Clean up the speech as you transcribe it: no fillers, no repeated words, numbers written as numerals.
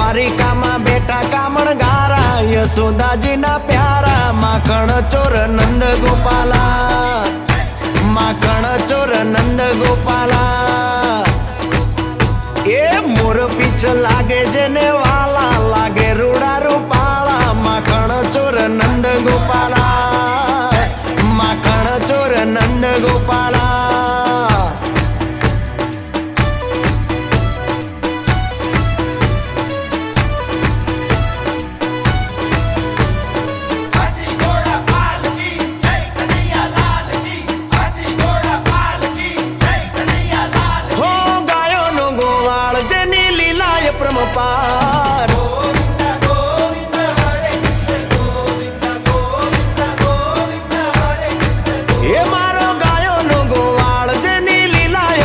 દ્વારિકામાં બેટા કામણગારા યશોદાજીના પ્યારા માખણ ચોર નંદ ગોપાલા માખણ ચોર નંદ ગોપાલા એ મોર પીછ લાગે જેને વાલા લાગે રૂડા રૂપાળા માખણ ચોર નંદ ગોપાલા માખણ ચોર નંદ ગોપાલા પ્રમપા